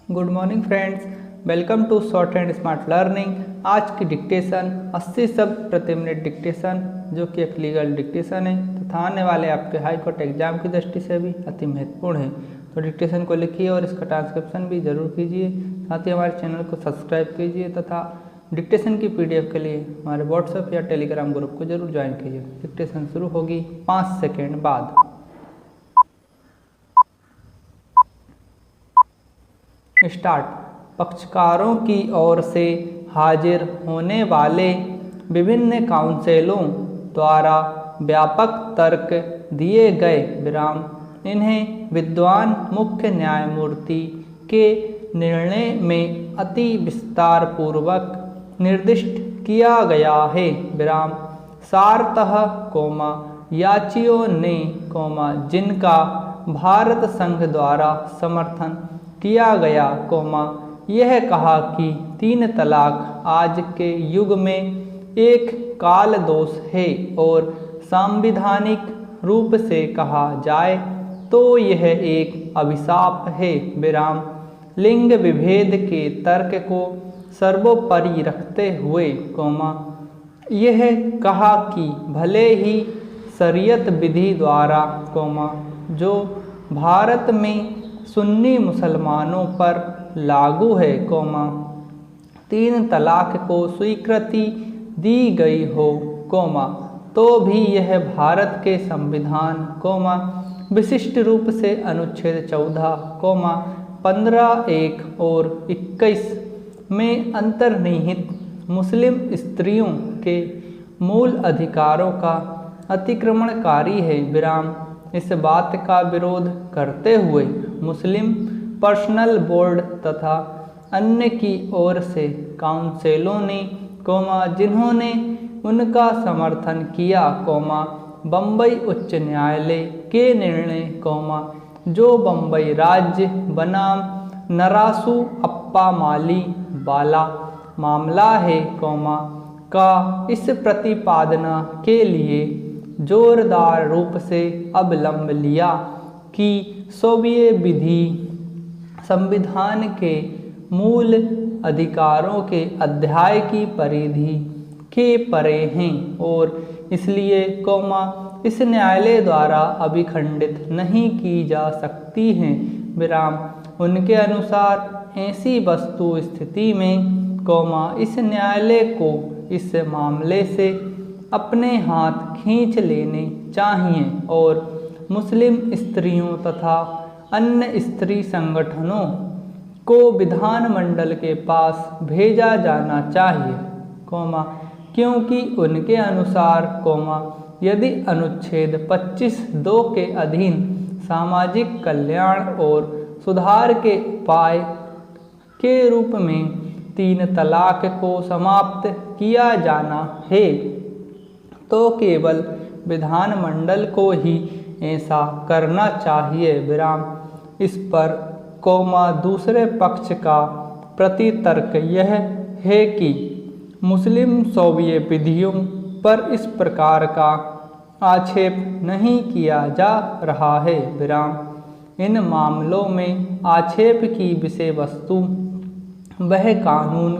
Good morning friends, welcome to short and smart learning. आज की dictation 80 शब्द प्रति मिनट डिक्टेशन, जो कि एक लीगल डिक्टेशन है तथा आने वाले आपके हाई कोर्ट एग्जाम की दृष्टि से भी अति महत्वपूर्ण है। तो डिक्टेशन को लिखिए और इसका ट्रांसक्रिप्शन भी जरूर कीजिए। साथ ही हमारे चैनल को सब्सक्राइब कीजिए तथा डिक्टेशन की PDF के लिए हमारे व्हाट्सएप या टेलीग्राम ग्रुप को जरूर ज्वाइन कीजिए। डिक्टेशन शुरू होगी 5 सेकेंड बाद। स्टार्ट। पक्षकारों की ओर से हाजिर होने वाले विभिन्न काउंसिलों द्वारा व्यापक तर्क दिए गए विराम इन्हें विद्वान मुख्य न्यायमूर्ति के निर्णय में अति विस्तार पूर्वक निर्दिष्ट किया गया है विराम सारतः याचियों ने जिनका भारत संघ द्वारा समर्थन किया गया यह कहा कि 3 तलाक आज के युग में एक काल दोष है और सांविधानिक रूप से कहा जाए तो यह एक अभिशाप है विराम लिंग विभेद के तर्क को सर्वोपरि रखते हुए यह कहा कि भले ही शरीयत विधि द्वारा जो भारत में सुन्नी मुसलमानों पर लागू है 3 तलाक को स्वीकृति दी गई हो तो भी यह भारत के संविधान विशिष्ट रूप से अनुच्छेद 14 15 1 और 21 में अंतर्निहित मुस्लिम स्त्रियों के मूल अधिकारों का अतिक्रमणकारी है विराम इस बात का विरोध करते हुए मुस्लिम पर्सनल बोर्ड तथा अन्य की ओर से काउंसिलों ने जिन्होंने उनका समर्थन किया बम्बई उच्च न्यायालय के निर्णय जो बम्बई राज्य बनाम नरासू अप्पा माली वाला मामला है का इस प्रतिपादना के लिए जोरदार रूप से अवलंब लिया कि सोवियत विधि संविधान के मूल अधिकारों के अध्याय की परिधि के परे हैं और इसलिए इस न्यायालय द्वारा अभिखंडित नहीं की जा सकती हैं विराम उनके अनुसार ऐसी वस्तु स्थिति में इस न्यायालय को इस मामले से अपने हाथ खींच लेने चाहिए और मुस्लिम स्त्रियों तथा अन्य स्त्री संगठनों को विधानमंडल के पास भेजा जाना चाहिए क्योंकि उनके अनुसार यदि अनुच्छेद 25(2) के अधीन सामाजिक कल्याण और सुधार के उपाय के रूप में 3 तलाक को समाप्त किया जाना है तो केवल विधानमंडल को ही ऐसा करना चाहिए विराम इस पर दूसरे पक्ष का प्रतितर्क यह है कि मुस्लिम सोवियत विधियों पर इस प्रकार का आक्षेप नहीं किया जा रहा है विराम इन मामलों में आक्षेप की विषय वस्तु वह कानून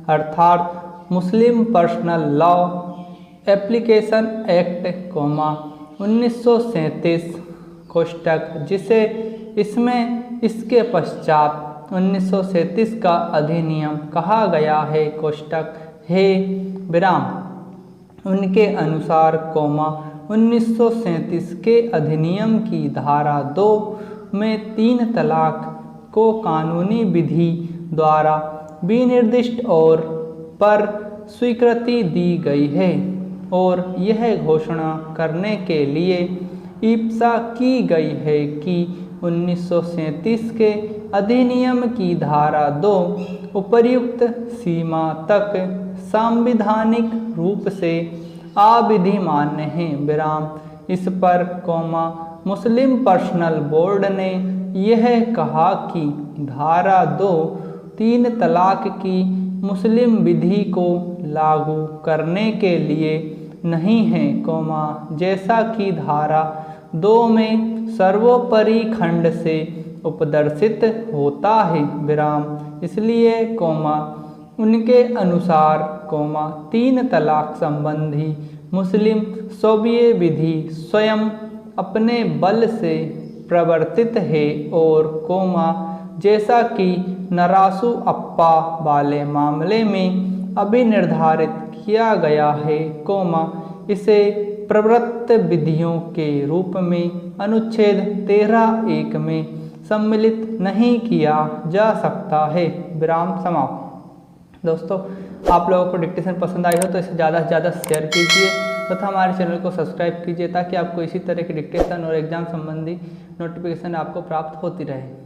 अर्थात मुस्लिम पर्सनल लॉ एप्लीकेशन एक्ट 1937 कोष्टक जिसे इसमें इसके पश्चात 1937 का अधिनियम कहा गया है कोष्टक है विराम उनके अनुसार 1937 के अधिनियम की धारा 2 में 3 तलाक को कानूनी विधि द्वारा विनिर्दिष्ट और पर स्वीकृति दी गई है और यह घोषणा करने के लिए इप्सा की गई है कि 1937 के अधिनियम की धारा 2 उपर्युक्त सीमा तक सांविधानिक रूप से अविधिमान्य है विराम इस पर मुस्लिम पर्सनल बोर्ड ने यह कहा कि धारा 2 3 तलाक की मुस्लिम विधि को लागू करने के लिए नहीं है जैसा कि धारा 2 में सर्वोपरि खंड से उपदर्शित होता है विराम। इसलिए कौमा उनके अनुसार कौमा 3 तलाक संबंधी मुस्लिम शौबीय विधि स्वयं अपने बल से प्रवर्तित है और कौमा जैसा कि नरासु अप्पा वाले मामले में अभी निर्धारित किया गया है कौमा इसे प्रवृत्त विधियों के रूप में अनुच्छेद 13(1) में सम्मिलित नहीं किया जा सकता है विराम समाप्त। दोस्तों आप लोगों को डिक्टेशन पसंद आई हो तो इसे ज़्यादा से ज़्यादा शेयर कीजिए तथा हमारे चैनल को सब्सक्राइब कीजिए ताकि आपको इसी तरह के डिक्टेशन और एग्जाम संबंधी नोटिफिकेशन आपको प्राप्त होती रहे।